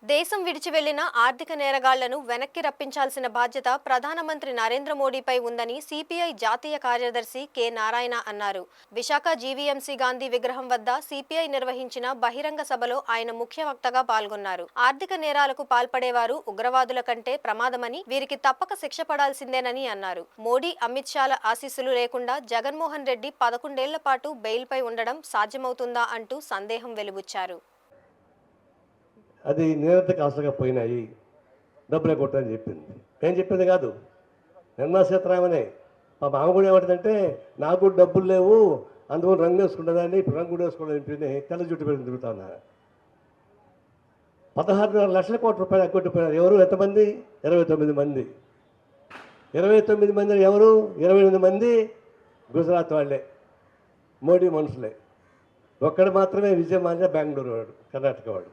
దేశం విడిచి వెళ్లిన ఆర్థిక నేరగాళ్లను వెనక్కి రప్పించాల్సిన బాధ్యత ప్రధానమంత్రి నరేంద్ర మోడీపై ఉందని సిపిఐ జాతీయ కార్యదర్శి కె నారాయణ అన్నారు. విశాఖ జీవీఎంసీ గాంధీ విగ్రహం వద్ద సిపిఐ నిర్వహించిన బహిరంగ సభలో ఆయన ముఖ్య వక్తగా పాల్గొన్నారు. ఆర్థిక నేరాలకు పాల్పడేవారు ఉగ్రవాదుల కంటే ప్రమాదమని, వీరికి తప్పక శిక్ష పడాల్సిందేనని అన్నారు. మోడీ, అమిత్ షాల ఆశీస్సులు లేకుండా జగన్మోహన్ రెడ్డి 11 ఏళ్ల పాటు బెయిల్పై ఉండడం సాధ్యమవుతుందా అంటూ సందేహం వెలుబుచ్చారు. అది నిరర్ధక ఆశగా పోయినాయి, డబ్బులే కొట్టని చెప్పింది. ఏం చెప్పింది కాదు, నిర్మలా సీతారామనే. పాప ఆమె కూడా ఏమంటుందంటే, నాకు కూడా డబ్బులు లేవు, అందుకని రంగు వేసుకుంటుందని, ఇప్పుడు రంగు కూడా వేసుకోవడం చెప్పింది. తెల్ల జుట్టు పెట్టి తిరుగుతా ఉన్నారు. 16 లక్షల కోట్ల రూపాయలు ఎగ్గొట్టిపోయినారు. ఎవరు? ఎంతమంది? 29 మంది. 29 మంది ఎవరు? 28 మంది గుజరాత్ వాళ్ళే, మోడీ మనుషులే. ఒక్కడు మాత్రమే విజయ్ మాల్యా, బెంగళూరు వాడు, కర్ణాటక వాడు.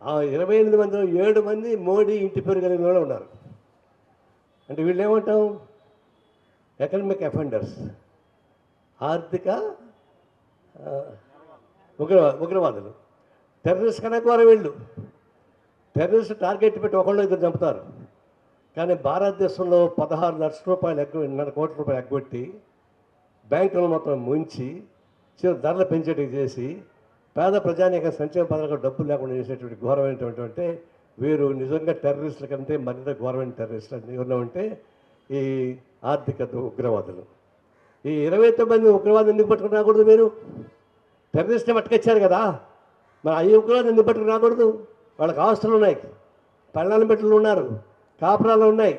ఆ 28 మందిలో 7 మంది మోడీ ఇంటి పేరు కలిగిన వాళ్ళు ఉన్నారు. అంటే వీళ్ళు ఏమంటాం? ఎకనామిక్ అఫెండర్స్, ఆర్థిక ఉగ్రవాదులు, టెర్రరిస్ట్ కన్నా ఘోరం వీళ్ళు. టెర్రరిస్ట్ టార్గెట్ పెట్టి ఒకళ్ళు ఇద్దరు చంపుతారు. కానీ భారతదేశంలో 16 లక్షల రూపాయలు 1.5 కోట్ల రూపాయలు ఎగ్గొట్టి, బ్యాంకులను మొత్తం ముంచి, ధరలు పెంచేటివి చేసి, పేద ప్రజానీక సంక్షేమ పథకాలకు డబ్బులు లేకుండా చేసేటువంటి ఘోరమైనటువంటి అంటే వీరు నిజంగా టెర్రరిస్టుల కంటే మరింత ఘోరమైన టెర్రరిస్టులు ఎవరైనా ఉంటే ఈ ఆర్థిక ఉగ్రవాదులు. ఈ 29 మంది ఉగ్రవాదులు ఎందుకు పట్టుకుని రాకూడదు? మీరు టెర్రరిస్ట్ని పట్టుకొచ్చారు కదా, మరి ఈ ఉగ్రవాదులు ఎందుకు పట్టుకుని రాకూడదు? వాళ్ళకి ఆస్తులు ఉన్నాయి, పళ్ళాల బిడ్డలు ఉన్నారు, కాపురాలు ఉన్నాయి,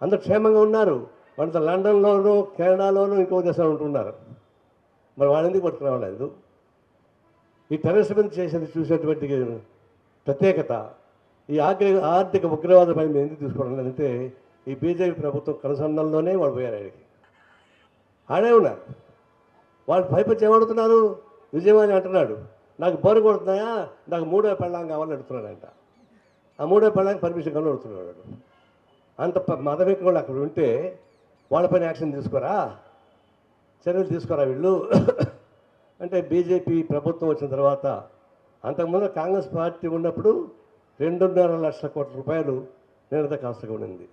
అందరూ క్షేమంగా ఉన్నారు. వాళ్ళతో లండన్లోనూ, కెనడాలోనూ, ఇంకో దేశంలో ఉంటున్నారు. మరి వాళ్ళు ఎందుకు పట్టుకుని రావలేదు? ఈ టెర్రరిస్ట్ మీద చేసేది చూసేటువంటి ప్రత్యేకత ఈ ఆర్థిక ఉగ్రవాదపై మేము ఎందుకు తీసుకోవడం లేదంటే, ఈ బీజేపీ ప్రభుత్వం కనుసన్నల్లోనే వాళ్ళు పోయారు. ఆడే ఉన్నారు. వాళ్ళు పైపచ్చి ఏమడుతున్నారు? విజయవాణి అంటున్నాడు, నాకు బోరు కొడుతున్నాయా, నాకు 3వ పెళ్ళాం కావాలని అడుగుతున్నాడంట. ఆ 3వ పెళ్ళాంకి పర్మిషన్ కావాలని అడుగుతున్నాడు. అంత మదమిక వాళ్ళు అక్కడ ఉంటే వాళ్ళపైన యాక్షన్ తీసుకోరా, చర్యలు తీసుకోరా వీళ్ళు అంటే బీజేపీ ప్రభుత్వం వచ్చిన తర్వాత. అంతకుముందు కాంగ్రెస్ పార్టీ ఉన్నప్పుడు 2.5 లక్షల కోట్ల రూపాయలు నిరర్ధక ఆస్తుగా ఉండింది.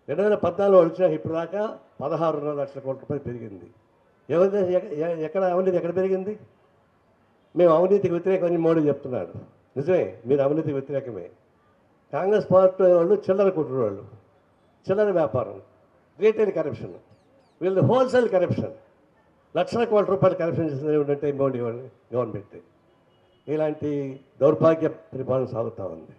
2014 వచ్చినా ఇప్పుడు దాకా 16.5 లక్షల కోట్ల రూపాయలు పెరిగింది. ఎక్కడ అవినీతి ఎక్కడ పెరిగింది? మేము అవినీతికి వ్యతిరేకమని మోడీ చెప్తున్నాడు. నిజమే, మీరు అవినీతికి వ్యతిరేకమే. కాంగ్రెస్ పార్టీ వాళ్ళు చిల్లర కొట్టుడు వాళ్ళు, చిల్లర వ్యాపారం, రీటైల్ కరప్షన్, వీళ్ళు హోల్సేల్ కరప్షన్. లక్షల కోట్ల రూపాయలు కరప్షన్ చేసినవి ఉంటే మోడీ గవర్నమెంట్. ఇలాంటి దౌర్భాగ్య పరిపాలన సాగుతూ ఉంది.